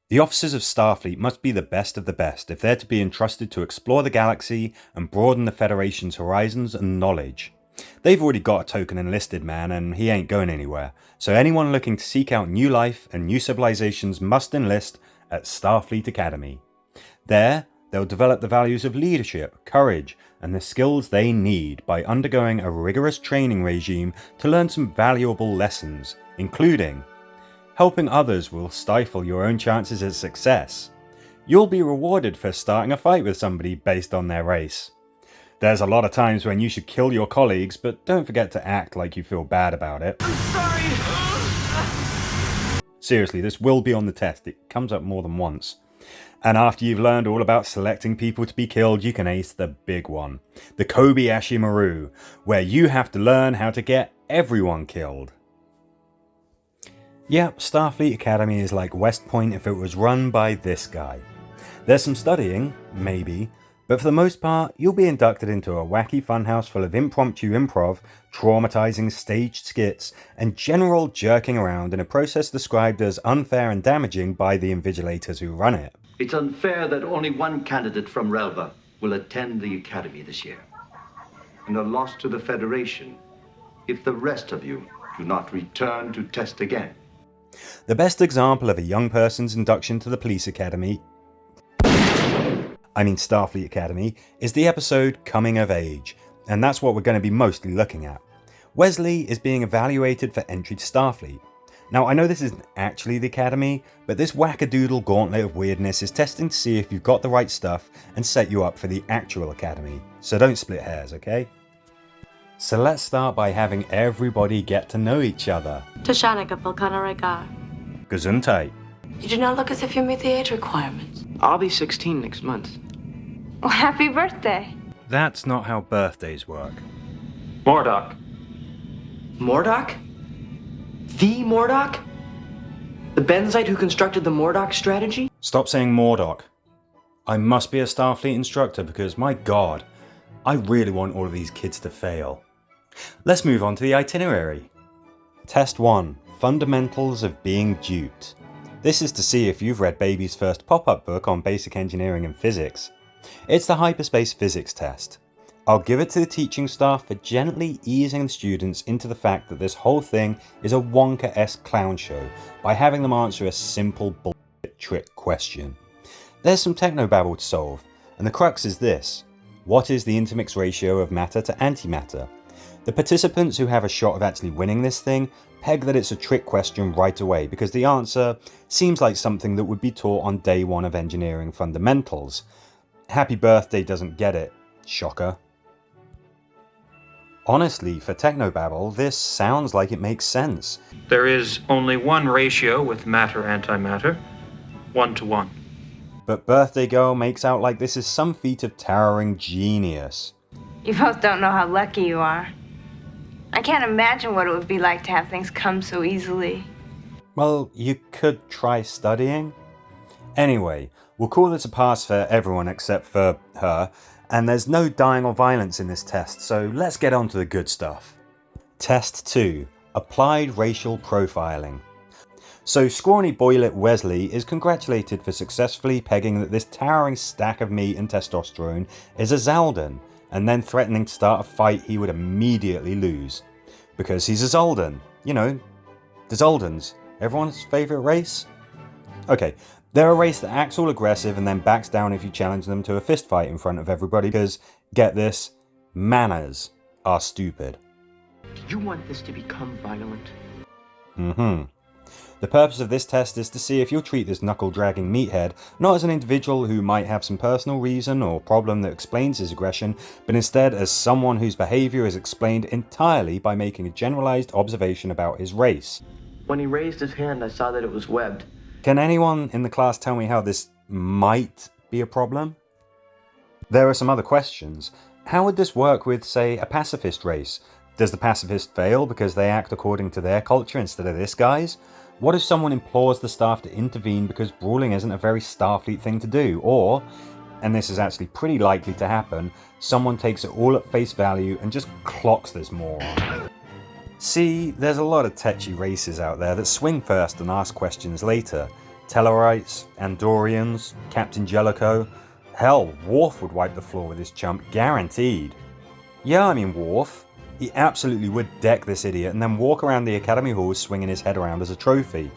The officers of Starfleet must be the best of the best if they're to be entrusted to explore the galaxy and broaden the Federation's horizons and knowledge. They've already got a token enlisted man and he ain't going anywhere, so anyone looking to seek out new life and new civilizations must enlist at Starfleet Academy. There, they'll develop the values of leadership, courage, and the skills they need by undergoing a rigorous training regime to learn some valuable lessons, including helping others will stifle your own chances of success. You'll be rewarded for starting a fight with somebody based on their race. There's a lot of times when you should kill your colleagues, but don't forget to act like you feel bad about it. I'm sorry! Seriously, this will be on the test. It comes up more than once. And after you've learned all about selecting people to be killed, you can ace the big one, the Kobayashi Maru, where you have to learn how to get everyone killed. Yep, Starfleet Academy is like West Point if it was run by this guy. There's some studying, maybe, but for the most part, you'll be inducted into a wacky funhouse full of impromptu improv, traumatizing staged skits, and general jerking around in a process described as unfair and damaging by the invigilators who run it. It's unfair that only one candidate from Relva will attend the Academy this year, and a loss to the Federation if the rest of you do not return to test again. The best example of a young person's induction to the Starfleet Academy, is the episode Coming of Age, and that's what we're going to be mostly looking at. Wesley is being evaluated for entry to Starfleet. Now, I know this isn't actually the Academy, but this wackadoodle gauntlet of weirdness is testing to see if you've got the right stuff and set you up for the actual Academy, so don't split hairs, okay? So let's start by having everybody get to know each other. Gesundheit. You do not look as if you meet the age requirements. I'll be 16 next month. Well, happy birthday. That's not how birthdays work. Mordock. Mordock? The Mordock? The Benzite who constructed the Mordock strategy? Stop saying Mordock. I must be a Starfleet instructor because, my god, I really want all of these kids to fail. Let's move on to the itinerary. Test 1. Fundamentals of being duped. This is to see if you've read Baby's first pop-up book on basic engineering and physics. It's the hyperspace physics test. I'll give it to the teaching staff for gently easing the students into the fact that this whole thing is a Wonka-esque clown show by having them answer a simple bullshit trick question. There's some technobabble to solve, and the crux is this. What is the intermix ratio of matter to antimatter? The participants who have a shot of actually winning this thing peg that it's a trick question right away because the answer seems like something that would be taught on day 1 of engineering fundamentals. Happy Birthday doesn't get it. Shocker. Honestly, for technobabble, this sounds like it makes sense. There is only one ratio with matter-antimatter, 1-to-1. But Birthday Girl makes out like this is some feat of towering genius. You both don't know how lucky you are. I can't imagine what it would be like to have things come so easily. Well, you could try studying. Anyway, we'll call this a pass for everyone except for her, and there's no dying or violence in this test, so let's get on to the good stuff. Test 2. Applied Racial Profiling. So scrawny boylet Wesley is congratulated for successfully pegging that this towering stack of meat and testosterone is a Zaldan, and then threatening to start a fight he would immediately lose. Because he's a Zoldan. You know, the Zoldans. Everyone's favourite race? Okay, they're a race that acts all aggressive and then backs down if you challenge them to a fist fight in front of everybody because, get this, manners are stupid. Do you want this to become violent? The purpose of this test is to see if you'll treat this knuckle-dragging meathead not as an individual who might have some personal reason or problem that explains his aggression, but instead as someone whose behaviour is explained entirely by making a generalised observation about his race. When he raised his hand, I saw that it was webbed. Can anyone in the class tell me how this might be a problem? There are some other questions. How would this work with, say, a pacifist race? Does the pacifist fail because they act according to their culture instead of this guy's? What if someone implores the staff to intervene because brawling isn't a very Starfleet thing to do? Or, and this is actually pretty likely to happen, someone takes it all at face value and just clocks this moron. See, there's a lot of tetchy races out there that swing first and ask questions later. Tellarites, Andorians, Captain Jellicoe. Hell, Worf would wipe the floor with his chump, guaranteed. Yeah, I mean Worf. He absolutely would deck this idiot and then walk around the Academy halls swinging his head around as a trophy.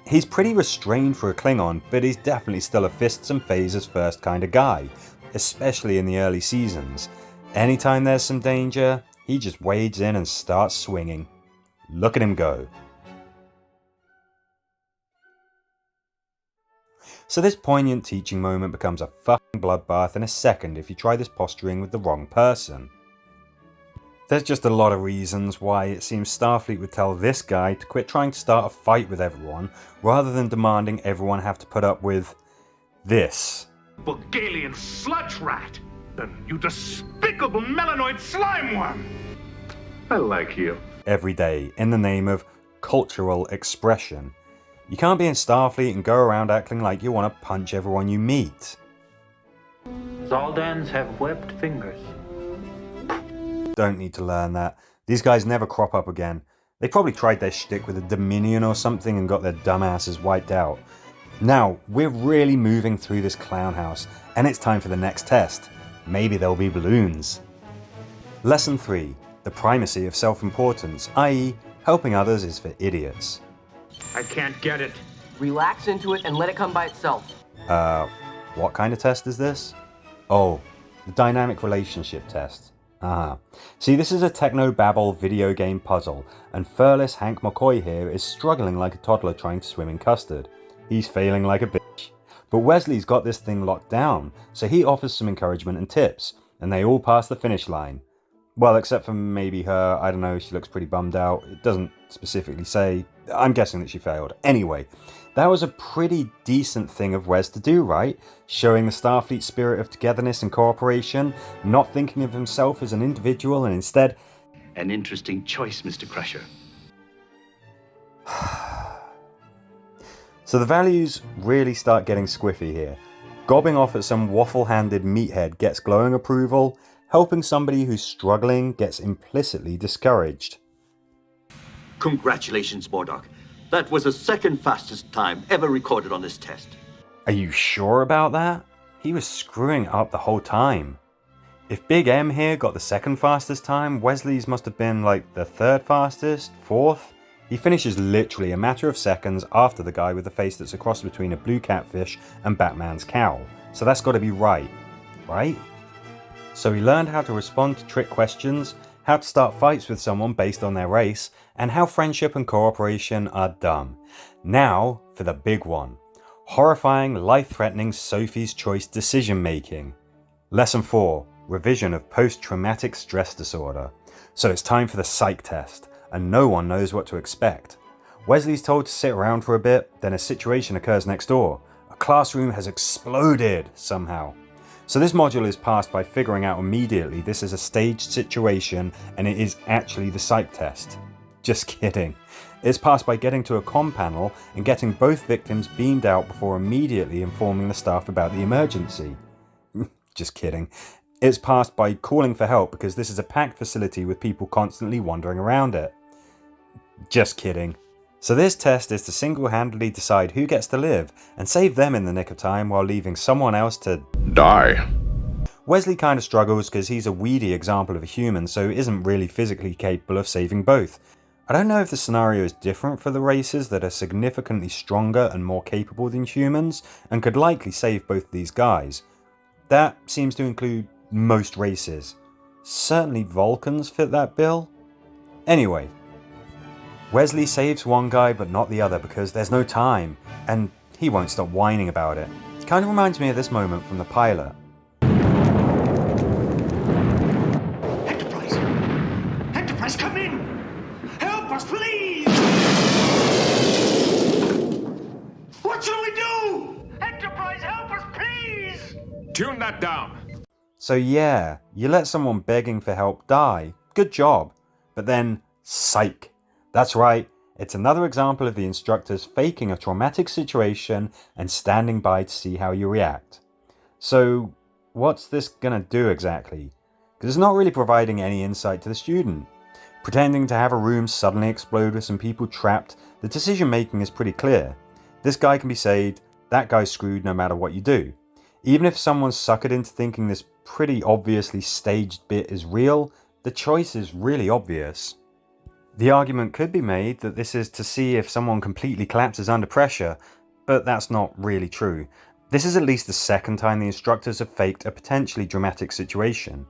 He's pretty restrained for a Klingon, but he's definitely still a fists and phasers first kind of guy, especially in the early seasons. Anytime there's some danger, he just wades in and starts swinging. Look at him go. So this poignant teaching moment becomes a fucking bloodbath in a second if you try this posturing with the wrong person. There's just a lot of reasons why it seems Starfleet would tell this guy to quit trying to start a fight with everyone, rather than demanding everyone have to put up with this. Bulgarian sludge rat! You despicable melanoid slime worm! I like you. Every day, in the name of cultural expression. You can't be in Starfleet and go around acting like you want to punch everyone you meet. Zaldans have webbed fingers. Don't need to learn that. These guys never crop up again. They probably tried their shtick with a Dominion or something and got their dumbasses wiped out. Now, we're really moving through this clown house, and it's time for the next test. Maybe there'll be balloons. Lesson 3. The primacy of self-importance, i.e. helping others is for idiots. I can't get it. Relax into it and let it come by itself. What kind of test is this? Oh, the dynamic relationship test. See, this is a techno-babble video game puzzle, and furless Hank McCoy here is struggling like a toddler trying to swim in custard. He's failing like a bitch. But Wesley's got this thing locked down, so he offers some encouragement and tips, and they all pass the finish line. Well, except for maybe her, I don't know, she looks pretty bummed out. It doesn't specifically say. I'm guessing that she failed. Anyway, that was a pretty decent thing of Wes to do, right? Showing the Starfleet spirit of togetherness and cooperation, not thinking of himself as an individual and instead... An interesting choice, Mr. Crusher. So the values really start getting squiffy here. Gobbing off at some waffle-handed meathead gets glowing approval. Helping somebody who's struggling gets implicitly discouraged. Congratulations, Mordock. That was the second fastest time ever recorded on this test. Are you sure about that? He was screwing up the whole time. If Big M here got the second fastest time, Wesley's must have been like the third fastest, fourth. He finishes literally a matter of seconds after the guy with the face that's a cross between a blue catfish and Batman's cowl. So that's got to be right, right? So he learned how to respond to trick questions, how to start fights with someone based on their race, and how friendship and cooperation are dumb. Now for the big one. Horrifying, life-threatening Sophie's Choice decision making. Lesson 4. Revision of post-traumatic stress disorder. So it's time for the psych test, and no one knows what to expect. Wesley's told to sit around for a bit, then a situation occurs next door. A classroom has exploded somehow. So this module is passed by figuring out immediately this is a staged situation and it is actually the psych test. Just kidding. It's passed by getting to a comm panel and getting both victims beamed out before immediately informing the staff about the emergency. Just kidding. It's passed by calling for help because this is a packed facility with people constantly wandering around it. Just kidding. So this test is to single-handedly decide who gets to live and save them in the nick of time while leaving someone else to Die. Wesley kind of struggles because he's a weedy example of a human, so isn't really physically capable of saving both. I don't know if the scenario is different for the races that are significantly stronger and more capable than humans and could likely save both these guys. That seems to include most races. Certainly Vulcans fit that bill. Anyway, Wesley saves one guy but not the other because there's no time, and he won't stop whining about it. It kind of reminds me of this moment from the pilot. Enterprise! Enterprise, come in! Help us, please! What shall we do? Enterprise, help us, please! Tune that down. So yeah, you let someone begging for help die. Good job. But then, psych. That's right, it's another example of the instructors faking a traumatic situation and standing by to see how you react. So, what's this gonna do exactly? Because it's not really providing any insight to the student. Pretending to have a room suddenly explode with some people trapped, the decision making is pretty clear. This guy can be saved, that guy's screwed no matter what you do. Even if someone's suckered into thinking this pretty obviously staged bit is real, the choice is really obvious. The argument could be made that this is to see if someone completely collapses under pressure, but that's not really true. This is at least the second time the instructors have faked a potentially dramatic situation.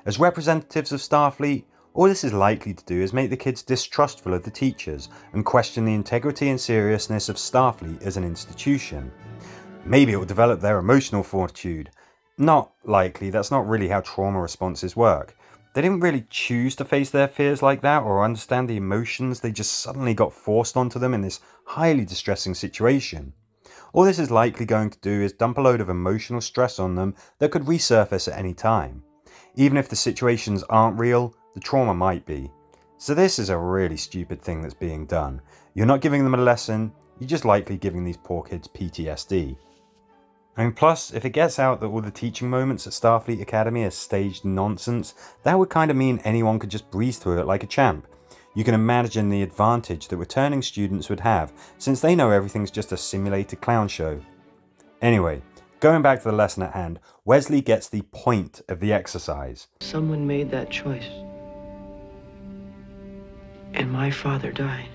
As representatives of Starfleet, all this is likely to do is make the kids distrustful of the teachers and question the integrity and seriousness of Starfleet as an institution. Maybe it will develop their emotional fortitude. Not likely, that's not really how trauma responses work. They didn't really choose to face their fears like that or understand the emotions, they just suddenly got forced onto them in this highly distressing situation. All this is likely going to do is dump a load of emotional stress on them that could resurface at any time. Even if the situations aren't real, the trauma might be. So this is a really stupid thing that's being done. You're not giving them a lesson, you're just likely giving these poor kids PTSD. Plus, if it gets out that all the teaching moments at Starfleet Academy are staged nonsense, that would kind of mean anyone could just breeze through it like a champ. You can imagine the advantage that returning students would have, since they know everything's just a simulated clown show. Anyway, going back to the lesson at hand, Wesley gets the point of the exercise. Someone made that choice. And my father died.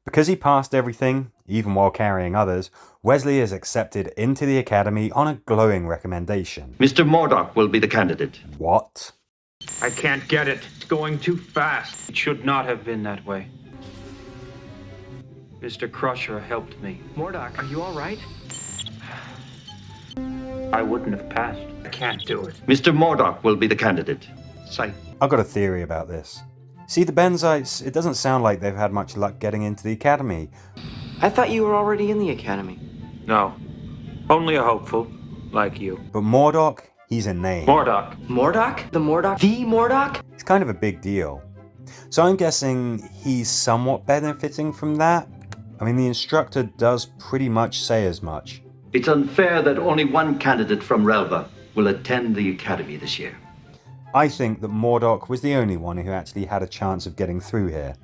Because he passed everything, even while carrying others, Wesley is accepted into the Academy on a glowing recommendation. Mr. Murdoch will be the candidate. What? I can't get it. It's going too fast. It should not have been that way. Mr. Crusher helped me. Murdoch, are you all right? I wouldn't have passed. I can't do it. Mr. Murdoch will be the candidate. Sight. I've got a theory about this. See, the Benzites, it doesn't sound like they've had much luck getting into the Academy. I thought you were already in the Academy. No. Only a hopeful, like you. But Murdoch, he's a name. Murdoch. Murdoch? The Murdoch? The Murdoch? It's kind of a big deal. So I'm guessing he's somewhat benefiting from that? I mean, the instructor does pretty much say as much. It's unfair that only one candidate from Relva will attend the Academy this year. I think that Murdoch was the only one who actually had a chance of getting through here.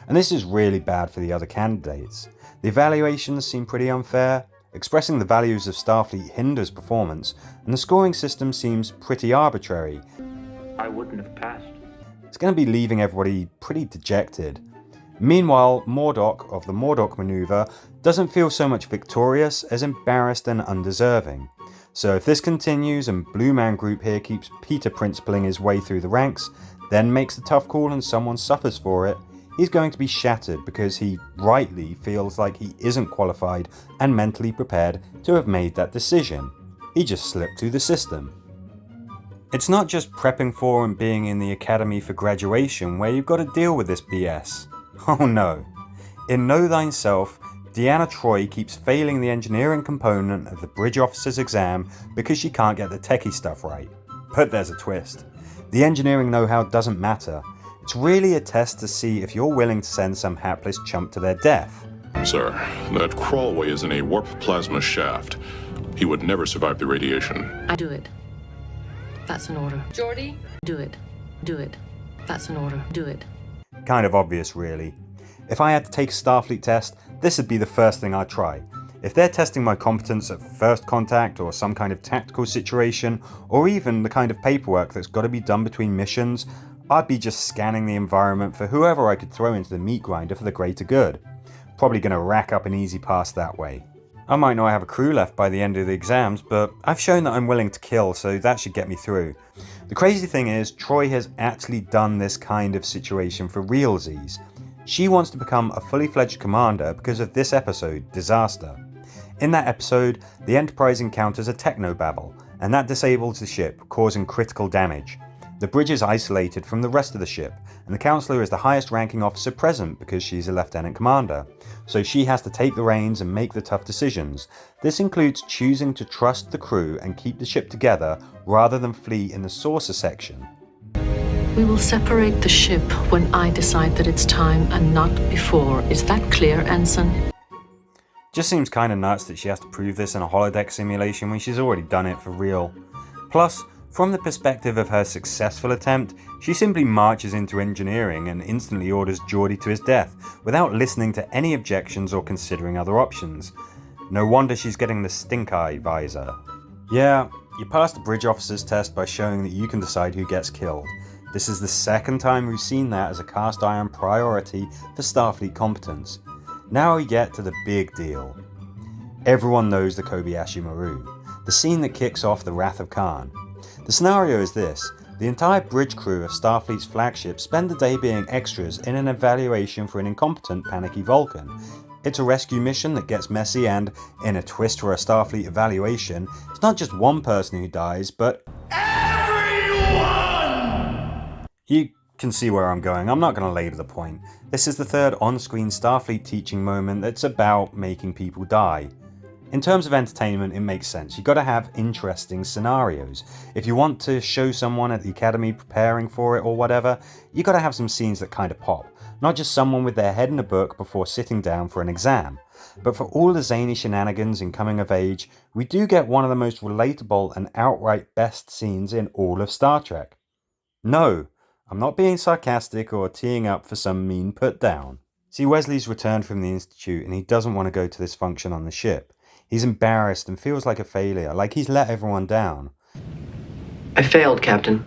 And this is really bad for the other candidates. The evaluations seem pretty unfair, expressing the values of Starfleet hinders performance, and the scoring system seems pretty arbitrary. I wouldn't have passed. It's going to be leaving everybody pretty dejected. Meanwhile, Murdoch of the Murdoch maneuver doesn't feel so much victorious as embarrassed and undeserving. So if this continues and Blue Man Group here keeps Peter principling his way through the ranks, then makes the tough call and someone suffers for it, he's going to be shattered because he rightly feels like he isn't qualified and mentally prepared to have made that decision. He just slipped through the system. It's not just prepping for and being in the Academy for graduation where you've got to deal with this BS. Oh no. In Know Thyself, Deanna Troi keeps failing the engineering component of the bridge officer's exam because she can't get the techie stuff right. But there's a twist. The engineering know-how doesn't matter. It's really a test to see if you're willing to send some hapless chump to their death. Sir, that crawlway is in a warp plasma shaft. He would never survive the radiation. I do it. That's an order. Geordi? Do it. Do it. That's an order. Do it. Kind of obvious, really. If I had to take a Starfleet test, this would be the first thing I'd try. If they're testing my competence at first contact or some kind of tactical situation, or even the kind of paperwork that's got to be done between missions, I'd be just scanning the environment for whoever I could throw into the meat grinder for the greater good. Probably going to rack up an easy pass that way. I might not have a crew left by the end of the exams, but I've shown that I'm willing to kill, so that should get me through. The crazy thing is, Troi has actually done this kind of situation for realsies. She wants to become a fully fledged commander because of this episode, Disaster. In that episode, the Enterprise encounters a technobabble, and that disables the ship, causing critical damage. The bridge is isolated from the rest of the ship, and the Counselor is the highest ranking officer present because she's a Lieutenant Commander. So she has to take the reins and make the tough decisions. This includes choosing to trust the crew and keep the ship together rather than flee in the saucer section. We will separate the ship when I decide that it's time and not before. Is that clear, Ensign? Just seems kind of nuts that she has to prove this in a holodeck simulation when she's already done it for real. Plus, from the perspective of her successful attempt, she simply marches into engineering and instantly orders Geordi to his death without listening to any objections or considering other options. No wonder she's getting the stink eye visor. Yeah, you passed the bridge officer's test by showing that you can decide who gets killed. This is the second time we've seen that as a cast iron priority for Starfleet competence. Now we get to the big deal. Everyone knows the Kobayashi Maru, the scene that kicks off the Wrath of Khan. The scenario is this: the entire bridge crew of Starfleet's flagship spend the day being extras in an evaluation for an incompetent, panicky Vulcan. It's a rescue mission that gets messy and, in a twist for a Starfleet evaluation, it's not just one person who dies, but everyone! You can see where I'm going. I'm not going to labour the point. This is the third on-screen Starfleet teaching moment that's about making people die. In terms of entertainment, it makes sense. You've got to have interesting scenarios. If you want to show someone at the academy preparing for it or whatever, you've got to have some scenes that kind of pop. Not just someone with their head in a book before sitting down for an exam. But for all the zany shenanigans in coming of age, we do get one of the most relatable and outright best scenes in all of Star Trek. No, I'm not being sarcastic or teeing up for some mean put down. See, Wesley's returned from the Institute and he doesn't want to go to this function on the ship. He's embarrassed and feels like a failure, like he's let everyone down. I failed, Captain.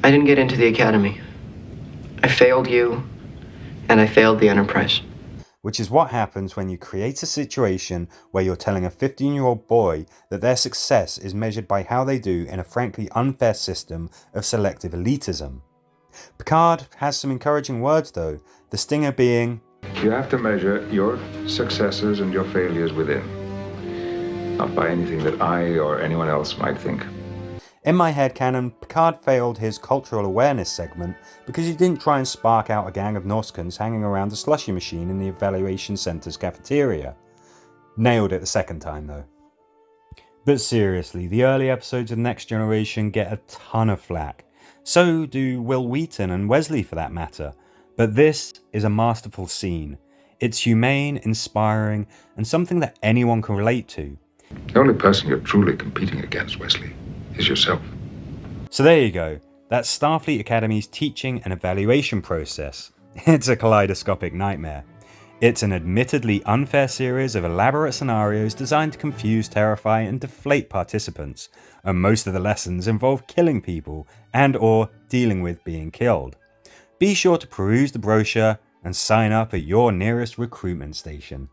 I didn't get into the academy. I failed you, and I failed the Enterprise. Which is what happens when you create a situation where you're telling a 15-year-old boy that their success is measured by how they do in a frankly unfair system of selective elitism. Picard has some encouraging words though, the stinger being, "You have to measure your successes and your failures within, not by anything that I or anyone else might think." In my headcanon, Picard failed his cultural awareness segment because he didn't try and spark out a gang of Nausicaans hanging around a slushy machine in the evaluation center's cafeteria. Nailed it the second time though. But seriously, the early episodes of Next Generation get a ton of flack. So do Will Wheaton and Wesley for that matter. But this is a masterful scene. It's humane, inspiring, and something that anyone can relate to. The only person you're truly competing against, Wesley, is yourself. So there you go. That's Starfleet Academy's teaching and evaluation process. It's a kaleidoscopic nightmare. It's an admittedly unfair series of elaborate scenarios designed to confuse, terrify, and deflate participants, and most of the lessons involve killing people and/or dealing with being killed. Be sure to peruse the brochure and sign up at your nearest recruitment station.